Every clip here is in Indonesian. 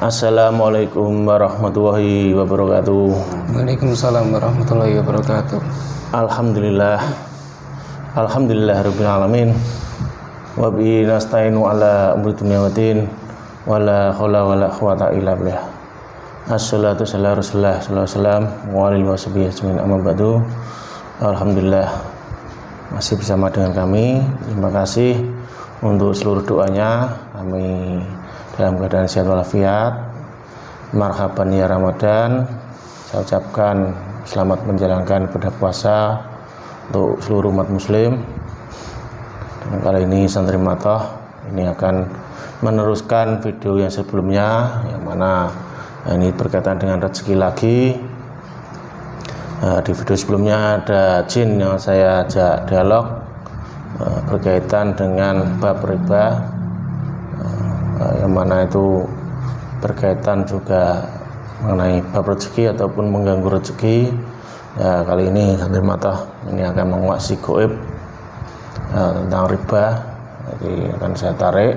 Assalamualaikum warahmatullahi wabarakatuh. Waalaikumsalam warahmatullahi wabarakatuh. Alhamdulillahirabbil alamin. Wa bihi nasta'inu ala umuri dunya waddin. Wala haula wala quwata illa billah. Assalatu ala Rasulillah sallallahu alaihi wasallam wa alihi washabihi ajmain amma ba'du. Alhamdulillah masih bersama dengan kami. Terima kasih untuk seluruh doanya. Kami dalam keadaan sehat walafiat. Marhaban ya Ramadan. Saya ucapkan selamat menjalankan ibadah puasa untuk seluruh umat muslim. Dan kali ini Santri Matoh ini akan meneruskan video yang sebelumnya, yang mana ini berkaitan dengan rezeki lagi. Di video sebelumnya ada jin yang saya ajak dialog berkaitan dengan bab riba, yang mana itu berkaitan juga mengenai bab rezeki ataupun mengganggu rezeki. Ya, kali ini Santri Matoh ini akan menguasai goib tentang riba. Jadi akan saya tarik,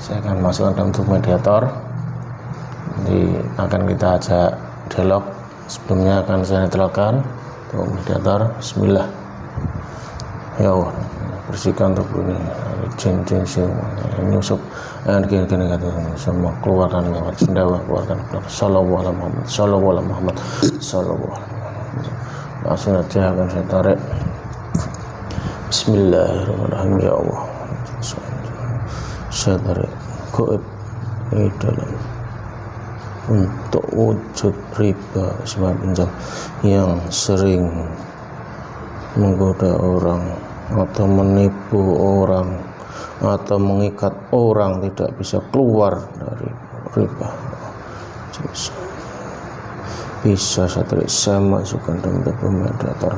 saya akan masukkan dalam bentuk mediator. Jadi akan kita ajak dialog. Sebelumnya akan saya netralkan untuk mediator. Bismillah. Ya Allah, bersihkan tubuh ini, jin-jin nyusup, gini kata semua keluarkan lewat sendawa, keluarkan sallallahu alaihi Muhammad, sallallahu alaihi Muhammad, sallallahu alaihi Muhammad. Langsung aja akan saya tarik. Bismillahirrahmanirrahim. Ya Allah, saya tarik goib dalam untuk wujud riba sebagai pinjam yang sering menggoda orang atau menipu orang atau mengikat orang tidak bisa keluar dari riba. Bisa saya masukkan dalam bentuk mediator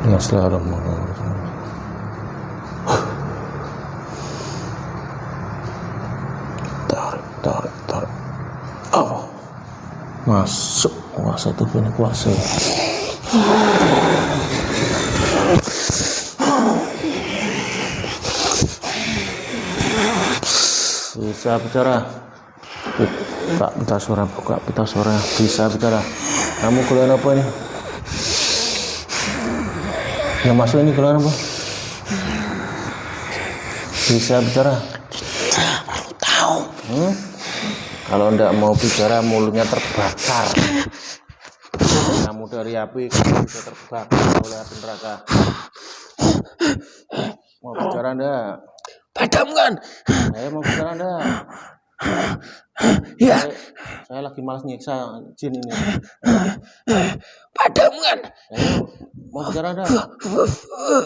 yang selalu mengganggu. Tarik. Oh, masuk kuasa itu punya kuasa. Bisa bicara. Pak, pita suara, buka pita suara. Bisa bicara. Kamu keluar apa ini? Yang masuk ini keluar apa? Bisa bicara. Baru tahu. Kalau ndak mau bicara mulutnya terbakar. Kamu dari api, kamu bisa terbakar oleh api neraka. Mau bicara ndak? Padamkan. Saya mau bicara ndak? Ya. Saya lagi malas nyiksa jin ini. Padamkan. Ayo, mau bicara ndak?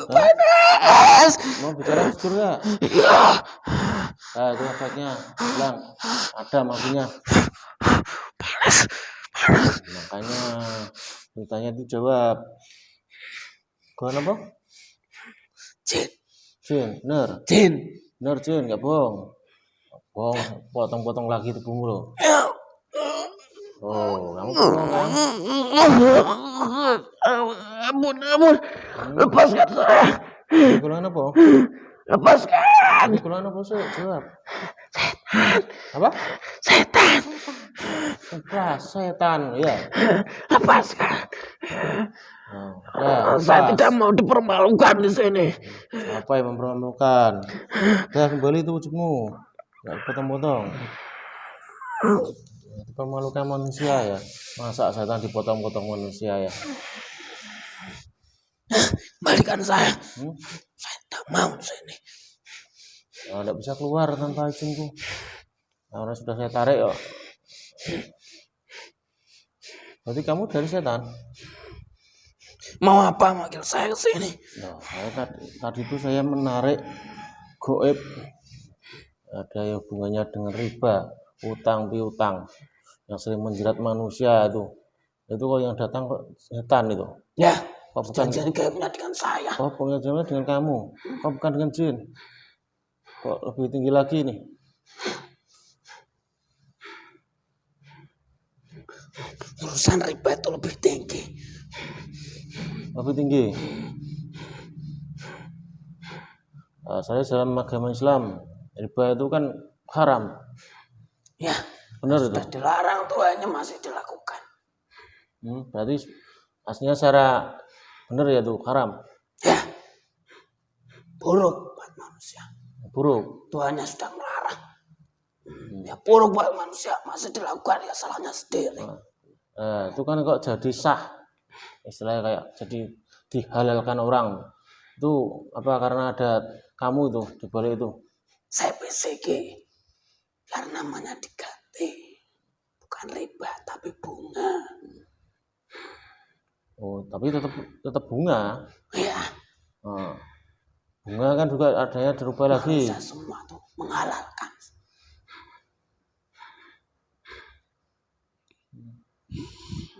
Panas. Mau bicara jujur nggak? Ya. Nah, itu efeknya hilang. Ada maksudnya. Panas. Makanya ditanya itu jawab. Kau apa? Jin, bener. Bener jin, nggak bohong. Bohong, potong-potong lagi tubuhmu loh. Oh, kamu bohong kan? Ampun. Lepaskan saya. Golongan apa? Lepaskan. Golongan apa sih? Jawab. Apa? Setan. Setan, ya. Lepaskan. Saya tidak mau dipermalukan di sini. Apa yang mempermalukan? Dah kembali itu wujudmu. Nggak potong-potong. Dipermalukan manusia ya. Masa setan dipotong-potong manusia ya? Balikan saya. Saya tidak mau di sini. Tidak bisa keluar tanpa izinku. Karena sudah saya tarik kok. Berarti kamu dari setan? Mau apa manggil saya ke sini? Nah, tadi itu saya menarik goib. Ada yang hubungannya dengan riba, utang piutang yang sering menjerat manusia itu. Itu kok yang datang kok setan itu. Ya, kok bukan gaibnya dengan saya. Oh, pengajarannya dengan kamu. Kok bukan dengan jin? Kok lebih tinggi lagi nih? Urusan riba itu lebih tinggi. Lebih tinggi. Saya dalam agama Islam, riba itu kan haram. Ya, Benar itu. sudah dilarang tuanya masih dilakukan. Berarti aslinya secara benar ya itu haram. Ya, buruk buat manusia. Buruk. Tuhannya sudah melarang. Ya buruk buat manusia, masih dilakukan, ya salahnya sendiri. Itu kan kok jadi sah, istilahnya kayak jadi dihalalkan orang. Itu apa karena ada kamu itu di balik itu? Saya PCG, karena namanya diganti. Bukan riba, tapi bunga. Oh, tapi tetap bunga. Ya, Bunga kan juga adanya dirubah lagi. bisa semua tuh menghalalkan.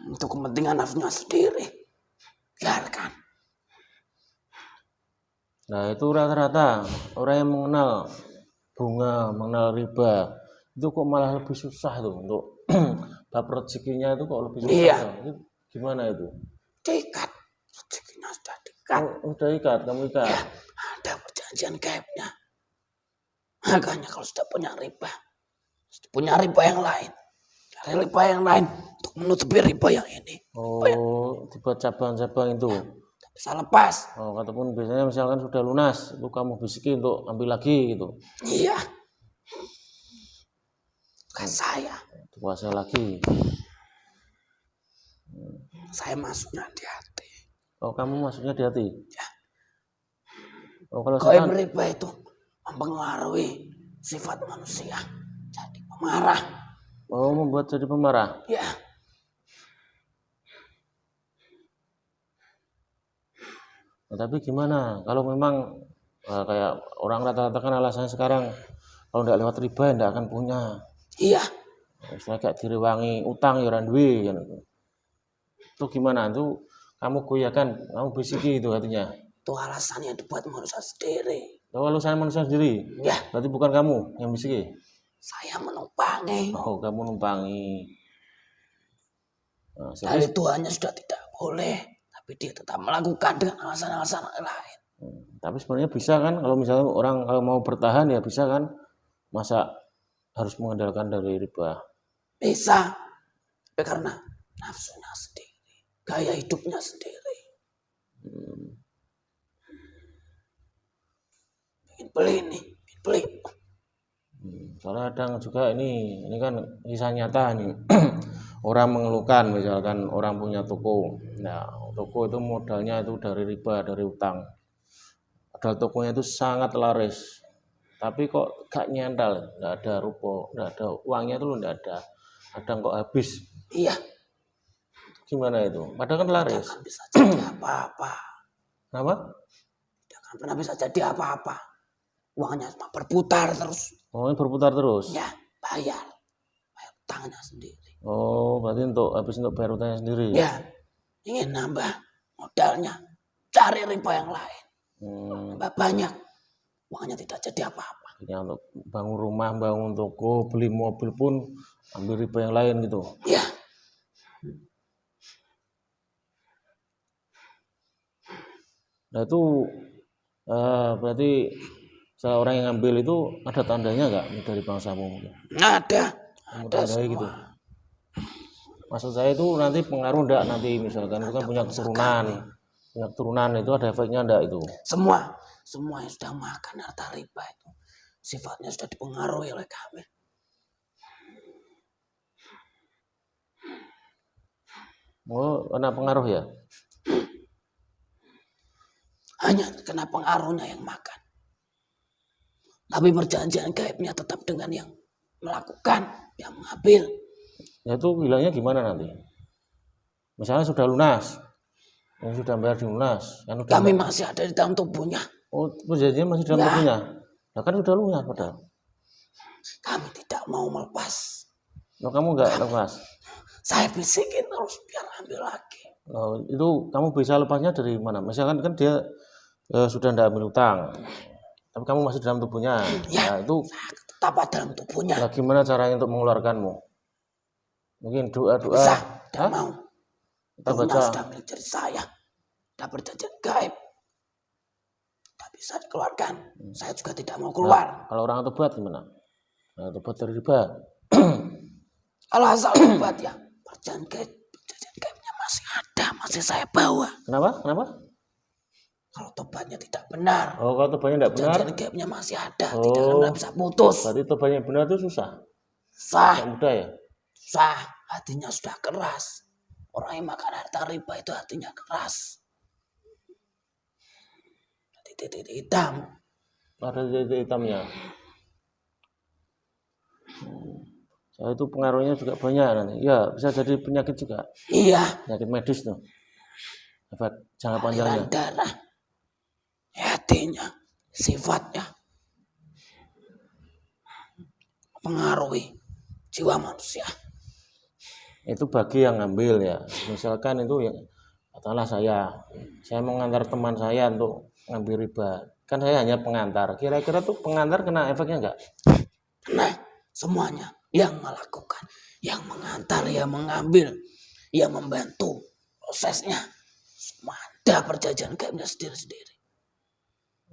Untuk kepentingan nafsunya sendiri. Biarkan. Nah itu rata-rata orang yang mengenal bunga, mengenal riba, itu kok malah lebih susah tuh untuk bab rezekinya itu kok lebih susah. Iya. Itu gimana itu? Diikat. Rezekinya sudah diikat. Udah ikat, kamu ikat. Ya, ada perjanjian gaibnya. Makanya kalau sudah punya riba yang lain. Dari riba yang lain untuk menutupi riba yang ini. Oh, dibuat cabang-cabang itu. Bisa lepas. Oh, ataupun biasanya misalkan sudah lunas, itu kamu bisiki untuk ambil lagi gitu. Iya. Bukan saya. Puasa lagi. Saya masuknya di hati. Oh, kamu masuknya di hati? Ya. Oh, kalau Gaib riba itu mempengaruhi sifat manusia. Jadi pemarah. Oh, membuat jadi pemarah. Ya. Nah, tapi gimana kalau memang kayak orang rata-rata kan alasannya sekarang kalau nggak lewat riba nggak akan punya. Iya. Misalnya kayak direwangi utang ya orang duwe kan itu gimana itu kamu goyakan kamu bisiki itu artinya Itu alasannya dibuat manusia sendiri. kalau saya manusia sendiri Ya. berarti bukan kamu yang bisiki. Saya menumpangi. Oh, kamu numpangi. Nah, Dari Tuhannya sudah tidak boleh, tapi dia tetap melakukan dengan alasan-alasan lain. Tapi sebenarnya bisa kan kalau misalnya orang kalau mau bertahan ya bisa kan, masa harus mengandalkan dari riba. Bisa, tapi karena nafsunya sendiri, gaya hidupnya sendiri. Ingin beli ini, ingin beli. Soalnya ada juga ini kan kisah nyata nih. Orang mengeluhkan misalkan orang punya toko. Nah, toko itu modalnya itu dari riba, dari utang. Padahal tokonya itu sangat laris. Tapi kok gak nyandal, enggak ada rupo, enggak ada uangnya itu enggak ada. Kadang kok habis. Iya. Gimana itu? Padahal kan laris. Tidak akan bisa jadi apa-apa. Kenapa? Tidak akan pernah bisa jadi apa-apa. Uangnya cuma berputar terus. Oh, ini berputar terus. Ya, bayar utangnya sendiri. Oh, berarti habis untuk bayar utangnya sendiri. Ya, ingin nambah modalnya, cari riba yang lain. Nambah banyak, uangnya tidak jadi apa-apa. Ya, untuk bangun rumah, bangun toko, beli mobil pun ambil riba yang lain gitu. Ya. Nah itu berarti seorang yang ngambil itu ada tandanya nggak dari bangsamu? Ada Tandanya gitu. Maksud saya itu nanti pengaruh enggak nanti misalkan itu kan punya keturunan itu ada efeknya enggak itu? Semua yang sudah makan harta riba itu sifatnya sudah dipengaruhi oleh kami. Oh, kena pengaruh ya? Hanya kena pengaruhnya yang makan. Tapi perjanjian gaibnya tetap dengan yang melakukan, yang mengambil. Ya itu bilangnya gimana nanti? Misalnya sudah lunas, yang sudah bayar di lunas, kan Kami masih ada di dalam tubuhnya. Oh, perjanjian masih dalam tubuhnya? Nah kan sudah lunas padahal. Kami tidak mau melepas. Nah, kamu nggak lepas? Saya bisikin terus biar ambil lagi. Oh, itu kamu bisa lepasnya dari mana? Misalkan kan dia sudah tidak ambil utang, tapi kamu masih dalam tubuhnya. Ya, nah, itu tetap dalam tubuhnya. Nah, gimana caranya untuk mengeluarkanmu? Mungkin doa-doa. Bisa, tidak mau. Kita baca. Sudah milik dari saya. Sudah perjanjian gaib. Tidak bisa dikeluarkan. Saya juga tidak mau keluar. Nah, kalau orang tobat gimana? Nah, tobat dari riba. Kalau asal tobat ya, perjanjian gaibnya masih ada, masih saya bawa. Kenapa? Kalau tobatnya tidak benar, Oh, kalau tobatnya tidak benar, perjanjian gaibnya masih ada, tidak akan bisa putus. berarti tobatnya benar itu susah. Sah, Tidak mudah ya. sah, hatinya sudah keras. Orang yang makan harta riba itu hatinya keras. Titik hitam. Ada titik hitamnya. Soal itu pengaruhnya juga banyak nanti. Ya, bisa jadi penyakit juga. Iya. Penyakit medis tuh. Efek jangka Aliran panjangnya. darah. Hatinya, sifatnya pengaruhi jiwa manusia. Itu bagi yang ngambil ya. Misalkan itu ya, katakanlah saya mengantar teman saya untuk ngambil riba. Kan saya hanya pengantar. Kira-kira tuh pengantar kena efeknya enggak? Kena semuanya. Yang melakukan, yang mengantar, yang mengambil, yang membantu prosesnya. Semua ada perjanjian gaibnya sendiri-sendiri.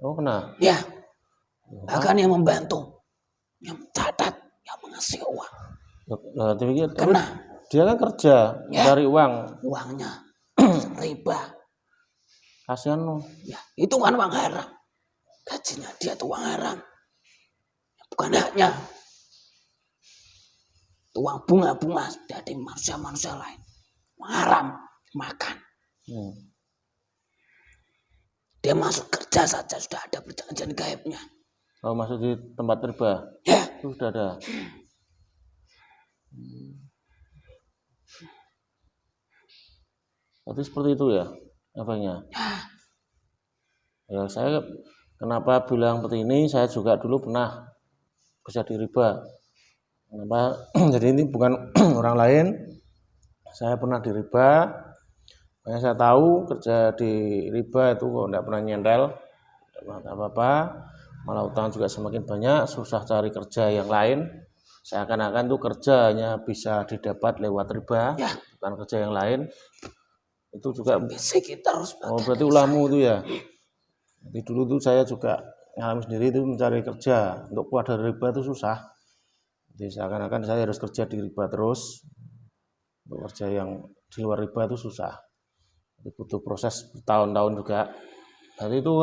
Oh, kena. Ya. Bahkan yang membantu, yang mencatat, yang mengasih uang. Nah, Kena. Dia kan kerja, mencari uang. Uangnya riba. Kasihan loh. Ya, itu kan uang haram. Gajinya dia tuh uang haram. Bukan haknya. Uang bunga-bunga dari manusia-manusia lain. Uang haram, makan. Dia masuk kerja saja sudah ada perjanjian gaibnya. Oh, masuk di tempat riba? Ya. Itu sudah ada. Berarti seperti itu ya efeknya. Ya, saya kenapa bilang seperti ini, saya juga dulu pernah kerja di riba. Kenapa? Jadi ini bukan orang lain. Saya pernah di riba. Makanya saya tahu kerja di riba itu kok tidak pernah nyentel, tidak pernah apa-apa. Malah utang juga semakin banyak, susah cari kerja yang lain. Seakan-akan tuh kerjanya bisa didapat lewat riba, bukan kerja yang lain. Itu juga berarti ulahmu itu ya. Jadi dulu tuh saya juga ngalami sendiri itu mencari kerja untuk keluar dari riba itu susah. Jadi seakan-akan saya harus kerja di riba terus. Untuk kerja yang di luar riba itu susah. Jadi butuh proses bertahun-tahun juga. Jadi itu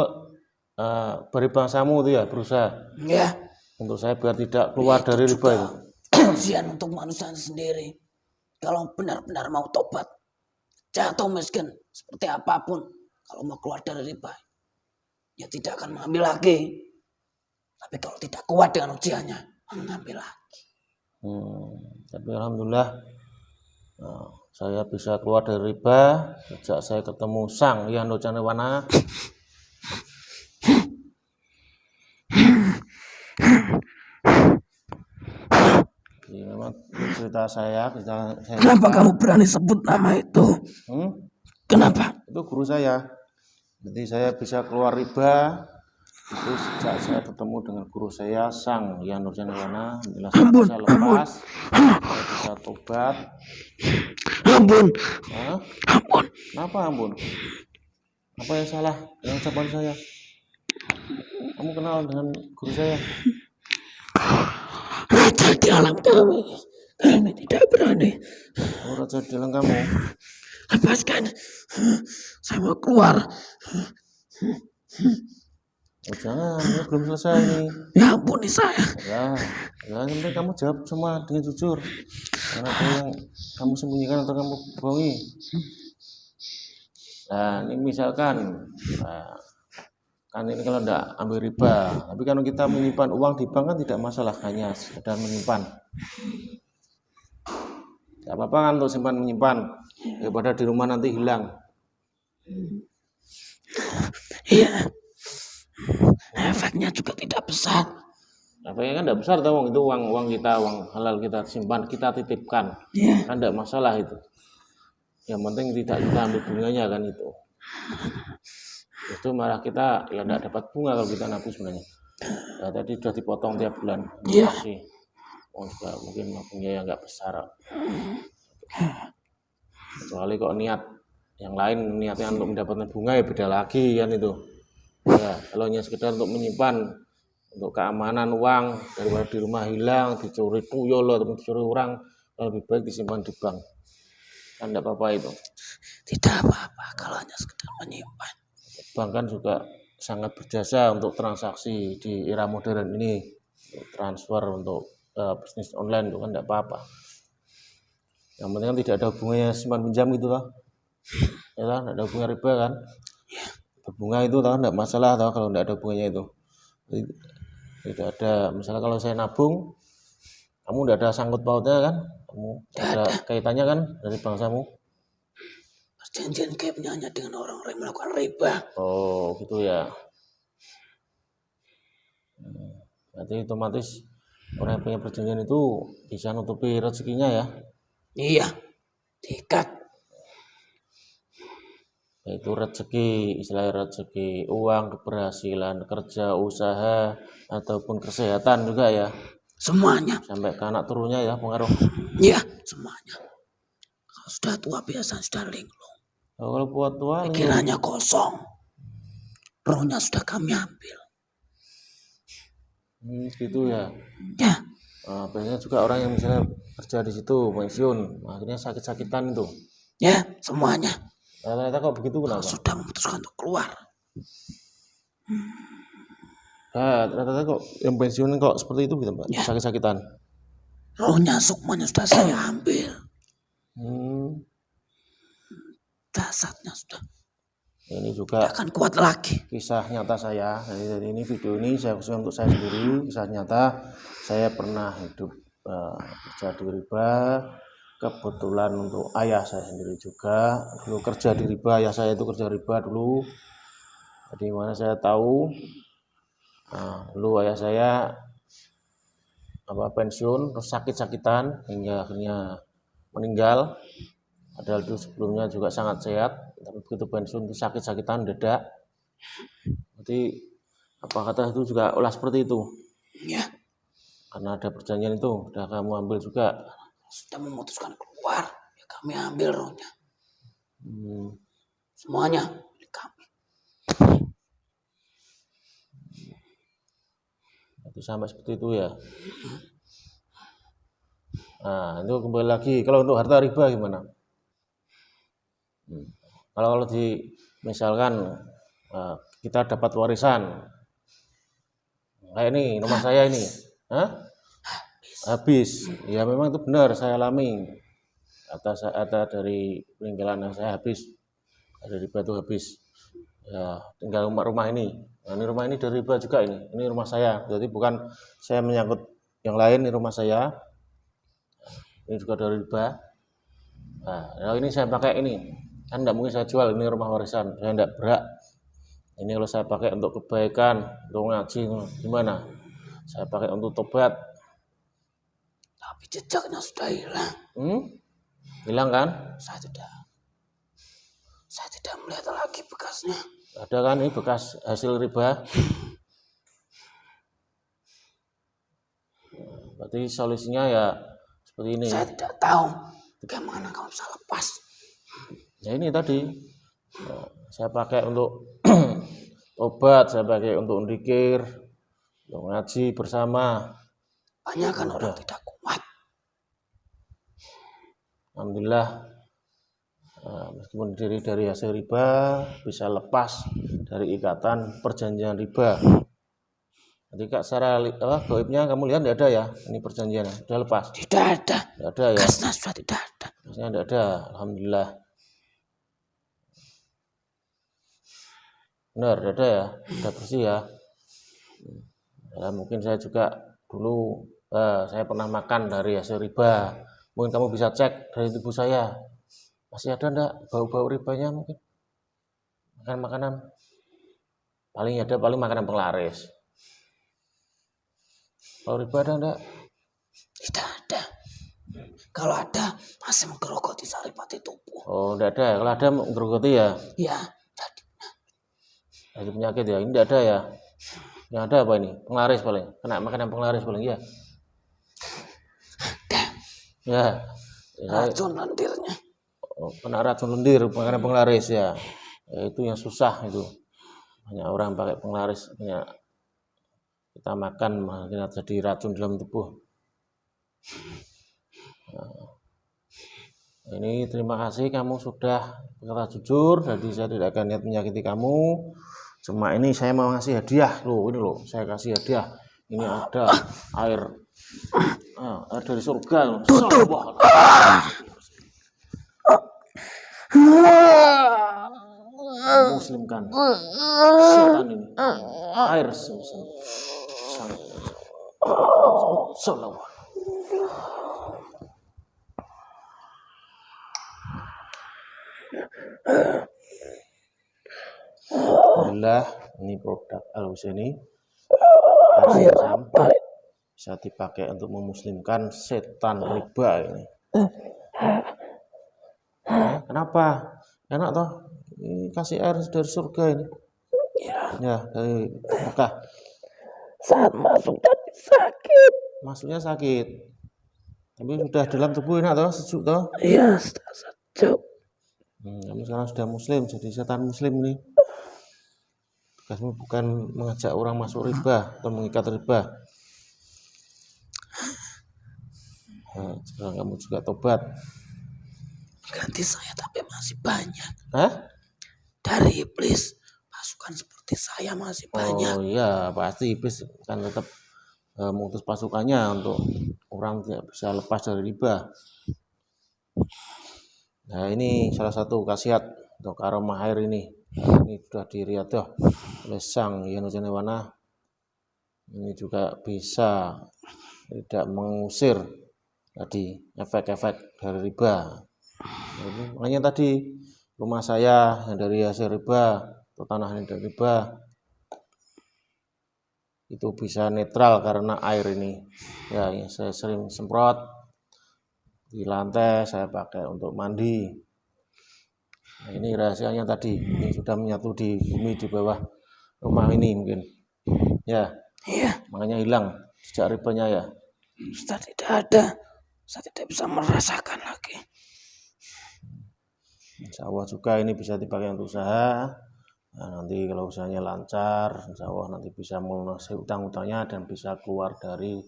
beri bangsamu itu ya berusaha. Ya. Untuk saya biar tidak keluar dari riba itu. Ujian untuk manusia sendiri. Kalau benar-benar mau tobat, jatuh miskin seperti apapun, kalau mau keluar dari riba, ya tidak akan mengambil lagi. Tapi kalau tidak kuat dengan ujiannya, mengambil lagi. Tapi alhamdulillah saya bisa keluar dari riba sejak saya ketemu Sang Hyang Canewana. Jadi memang cerita saya. Kenapa kamu berani sebut nama itu? Kenapa? Itu guru saya. Jadi saya bisa keluar riba itu sejak saya ketemu dengan guru saya Sang Hyang Canewana. Saya lepas, saya bisa tobat. Ampun. Ampun. Kenapa ampun? Apa yang salah dengan ucapan saya? Kamu kenal dengan guru saya? Raja di alam kami tidak berani. Oh, raja di alam kamu. Lepaskan. Saya mau keluar. Oh, jangan, ini belum selesai nih. Ya ampuni saya. Ya, yang penting kamu jawab semua dengan jujur. Karena ada yang kamu sembunyikan atau kamu bohongi. Nah, ini misalkan, kan ini kalau tidak ambil riba, tapi kalau kita menyimpan uang di bank kan tidak masalah, hanya sekedar menyimpan. Tidak apa-apa kan untuk simpan menyimpan, daripada di rumah nanti hilang. Iya. Efeknya juga tidak besar. Efeknya kan tidak besar, tahu itu uang kita, uang halal kita simpan, kita titipkan, kan tidak masalah itu. Yang penting tidak kita ambil bunganya kan itu. Itu malah kita ya tidak dapat bunga kalau kita nabung sebenarnya. Nah, tadi sudah dipotong tiap bulan. Iya. Juga mungkin nabungnya yang nggak besar. Kecuali kok niat yang lain niatnya untuk mendapatkan bunga ya beda lagi kan itu. Ya, kalau hanya sekedar untuk menyimpan untuk keamanan uang daripada di rumah hilang, dicuri tuyul atau dicuri orang, lebih baik disimpan di bank. Kan tidak apa-apa itu. Tidak apa-apa kalau hanya sekedar menyimpan. Bank kan juga sangat berjasa untuk transaksi di era modern ini, untuk transfer, untuk bisnis online itu kan tidak apa-apa. Yang penting kan tidak ada hubungannya simpan pinjam gitu lah, ya kan, tidak ada hubungan riba kan, berbunga itu kan tidak masalah toh kalau tidak ada hubungannya itu. Jadi, tidak ada, misalnya kalau saya nabung, kamu tidak ada sangkut pautnya kan, kamu ada kaitannya kan dari bangsamu. Perjanjian gapnya hanya dengan orang-orang yang melakukan riba. Oh gitu ya. Berarti otomatis orang yang punya perjanjian itu bisa nutupi rezekinya ya. Iya, diikat. Yaitu rezeki, istilah rezeki uang, keberhasilan kerja, usaha, ataupun kesehatan juga ya. Semuanya. Sampai ke anak turunnya ya pengaruh. Iya, semuanya. Kalau sudah tua biasa sudah linglung. Oh, kalau buat tua pikirannya kosong. Rohnya sudah kami ambil. Gitu ya. Ya. Biasanya juga orang yang misalnya kerja di situ pensiun, akhirnya sakit-sakitan itu. Ya, semuanya. Rata-rata kok begitu kenapa? Sudah memutuskan untuk keluar. Rata-rata kok yang pensiun kok seperti itu gitu, Pak? Ya. Sakit-sakitan. Rohnya sukmanya sudah saya ambil. Jasadnya sudah. Ini juga tidak akan kuat lagi. Kisah nyata saya. Jadi ini video ini saya khusus untuk saya sendiri. Kisah nyata saya pernah hidup kerja di riba. Kebetulan untuk ayah saya sendiri juga dulu kerja di riba. Ayah saya itu kerja riba dulu. Jadi mana saya tahu. Dulu ayah saya pensiun terus sakit-sakitan hingga akhirnya meninggal. Padahal itu sebelumnya juga sangat sehat, tapi begitu pensiun itu sakit-sakitan mendadak. Jadi apa kata itu juga olah seperti itu. Ya. Karena ada perjanjian itu, sudah kamu ambil juga. Sudah memutuskan keluar, ya kami ambil rohnya. Semuanya milik kami. Itu sampai seperti itu ya. Nah, itu kembali lagi. Kalau untuk harta riba gimana? Kalau misalkan kita dapat warisan kayak ini rumah saya ini habis, ya memang itu benar saya alami, ada dari peninggalan saya habis, ada riba itu habis ya, tinggal rumah ini. Nah, ini rumah ini dari riba juga, ini rumah saya, jadi bukan saya menyangkut yang lain, ini rumah saya, ini juga dari riba. Nah, ini saya pakai ini kan tidak mungkin saya jual, ini rumah warisan, saya tidak berak. Ini kalau saya pakai untuk kebaikan, untuk ngaji, gimana? Saya pakai untuk tobat. Tapi jejaknya sudah hilang. Hilang kan? Saya tidak melihat lagi bekasnya. Ada kan ini bekas hasil riba. Berarti solusinya ya seperti ini. Saya tidak tahu bagaimana kamu bisa lepas. Ya ini tadi saya pakai untuk obat, saya pakai untuk zikir, untuk ngaji bersama. Banyak kan orang tidak kuat. Alhamdulillah, meskipun diri dari hasil riba bisa lepas dari ikatan perjanjian riba. Jadi Kak, secara gaibnya kamu lihat tidak ada ya ini perjanjiannya, sudah lepas? Tidak ada. Tidak ada ya? Kasnya sudah tidak ada. Kasnya tidak ada, alhamdulillah. Benar, tidak ada ya, sudah bersih ya. Mungkin saya juga dulu saya pernah makan dari hasil riba. Mungkin kamu bisa cek dari tubuh saya, masih ada enggak bau-bau ribanya mungkin? Makanan paling makanan penglaris. Kalau riba ada enggak? Tidak ada. Kalau ada masih menggerogoti saripati tubuh. Oh, tidak ada. Kalau ada menggerogoti ya? Ya, jadi penyakit ya. Ini tidak ada ya. Yang ada apa ini? Penglaris paling. Kena makanan penglaris paling ya. Ada. Ya. Racun lendirnya. Kena racun lendir, makanan penglaris ya. Itu yang susah itu. Banyak orang pakai penglaris, kita makan malah jadi racun dalam tubuh. Ini terima kasih kamu sudah berkata jujur, jadi saya tidak akan niat menyakiti kamu. Cuma ini saya mau ngasih hadiah loh, ini loh saya kasih hadiah. Ini ada air dari surga. Tutup. Muslimkan setan ini. Air salawat. Alhamdulillah, ini produk Al-Husaini bisa dipakai untuk memuslimkan setan riba ini. Kenapa? Enak toh? Ini kasih air dari surga ini. Ya, dari Mekah. Saat masuk tadi sakit. Masuknya sakit. Tapi sudah dalam tubuh enak toh, sejuk toh? Iya, sejuk. Kamu sekarang sudah muslim, jadi setan muslim ini. Tugasmu bukan mengajak orang masuk riba atau mengikat riba. Sekarang kamu juga tobat. Ganti saya tapi masih banyak. Hah? Dari iblis pasukan seperti saya masih banyak. Oh iya, pasti iblis kan tetap mengutus pasukannya untuk orang tidak bisa lepas dari riba. Nah ini salah satu khasiat untuk aroma air ini. Ini sudah diriadah oleh Sang Hyang Janewana. Ini juga bisa tidak mengusir tadi efek-efek dari riba. Jadi, makanya tadi rumah saya yang dari hasil riba atau tanah yang dari riba itu bisa netral karena air ini. Ya, saya sering semprot di lantai, saya pakai untuk mandi. Nah, ini rahasianya tadi, ini sudah menyatu di bumi di bawah rumah ini mungkin. Ya, Iya, makanya hilang jejak ribanya ya. Ustaz tidak ada. Saya tidak bisa merasakan lagi. Insya Allah juga ini bisa dipakai untuk usaha. Nah, nanti kalau usahanya lancar, insya Allah nanti bisa melunasi utang-utangnya dan bisa keluar dari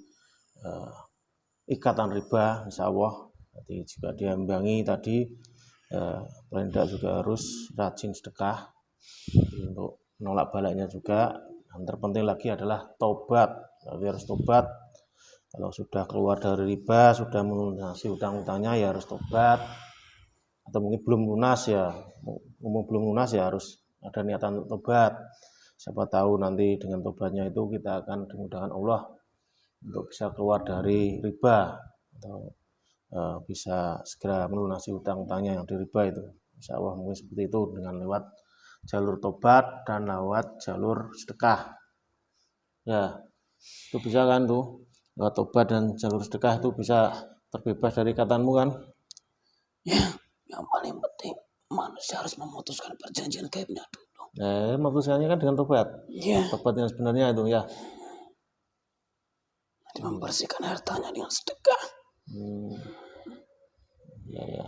ikatan riba, insya Allah. Nanti juga diimbangi tadi, paling tidak juga harus rajin sedekah untuk menolak balaknya juga. Yang terpenting lagi adalah tobat. Jadi harus tobat. Kalau sudah keluar dari riba, sudah melunasi utang-utangnya ya harus tobat. Atau mungkin belum lunas ya, belum lunas ya harus ada niatan untuk tobat. Siapa tahu nanti dengan tobatnya itu kita akan dimudahkan Allah untuk bisa keluar dari riba atau bisa segera melunasi utang-utangnya yang di riba itu. Insya Allah mungkin seperti itu dengan lewat jalur tobat dan lewat jalur sedekah. Ya, itu bisa kan tuh lewat tobat dan jalur sedekah itu bisa terbebas dari ikatanmu kan? Ya, yang paling penting manusia harus memutuskan perjanjian gaibnya dulu. Memutuskannya kan dengan tobat. Ya. Tobat yang sebenarnya itu ya. Nanti membersihkan hartanya dengan sedekah. Ya.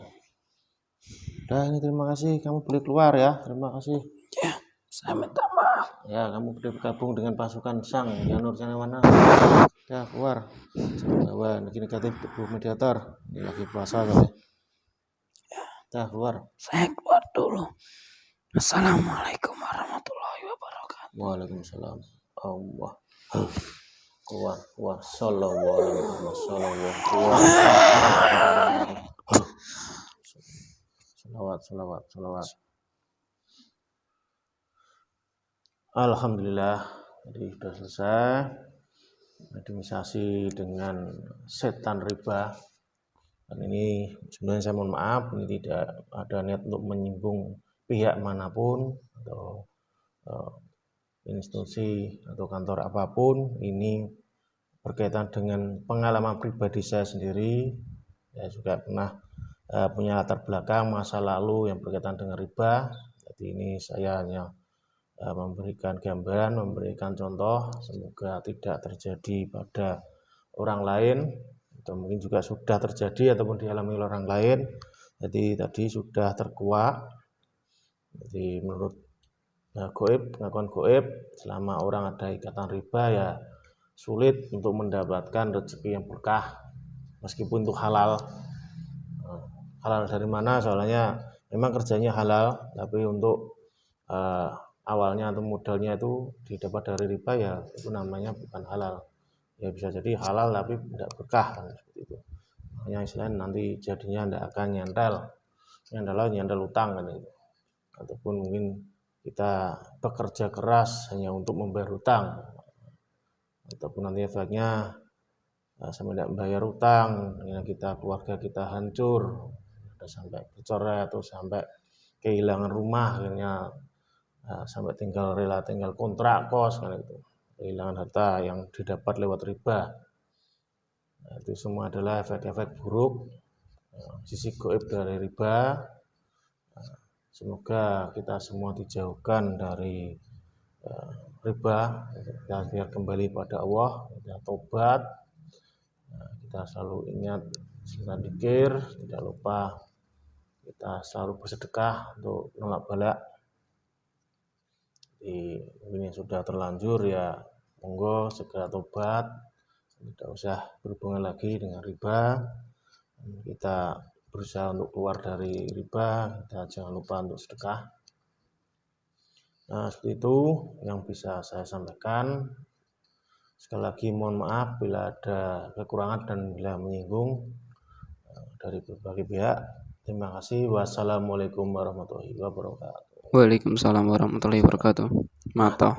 Udah ini terima kasih, kamu boleh keluar ya. Terima kasih. Ya, saya minta maaf. Ya, kamu boleh bergabung dengan pasukan Sang Hyang Janewana. Ya, keluar. Bawa energi negatif tubuh mediator. Ini lagi puasa kan ya. Ya, keluar. Saya keluar dulu. Assalamualaikum warahmatullahi wabarakatuh. Waalaikumsalam. Allah. Keluar. Sallallahu. Salawat. Alhamdulillah, jadi sudah selesai administrasi dengan setan riba. Dan ini sebenarnya saya mohon maaf, ini tidak ada niat untuk menyinggung pihak manapun atau institusi atau kantor apapun. Ini berkaitan dengan pengalaman pribadi saya sendiri. Saya juga pernah punya latar belakang masa lalu yang berkaitan dengan riba. Jadi ini saya hanya memberikan gambaran, memberikan contoh, semoga tidak terjadi pada orang lain atau mungkin juga sudah terjadi ataupun dialami oleh orang lain. Jadi tadi sudah terkuak. Jadi menurut pengakuan goib, selama orang ada ikatan riba ya sulit untuk mendapatkan rezeki yang berkah meskipun itu halal. Halal dari mana? Soalnya memang kerjanya halal, tapi untuk awalnya atau modalnya itu didapat dari riba, ya itu namanya bukan halal. Ya bisa jadi halal tapi tidak berkah kan, seperti itu. Makanya istilahnya nanti jadinya tidak akan nyandal utang kan itu. Ataupun mungkin kita bekerja keras hanya untuk membayar utang, ataupun nanti efeknya sampai tidak membayar utang, kita keluarga kita hancur, sampai bercerai atau sampai kehilangan rumah, akhirnya sampai tinggal kontrak kos kan itu, kehilangan harta yang didapat lewat riba. Itu semua adalah efek-efek buruk, sisi gaib dari riba. Semoga kita semua dijauhkan dari riba, kita biar kembali pada Allah, kita tobat, kita selalu ingat kita dzikir, tidak lupa kita selalu bersedekah untuk nolak bala. Ini sudah terlanjur ya monggo segera tobat, tidak usah berhubungan lagi dengan riba. Kita berusaha untuk keluar dari riba, kita jangan lupa untuk sedekah. Nah, seperti itu yang bisa saya sampaikan. Sekali lagi mohon maaf bila ada kekurangan dan bila menyinggung dari berbagai pihak. Terima kasih. Wassalamualaikum warahmatullahi wabarakatuh. Waalaikumsalam warahmatullahi wabarakatuh. Mata.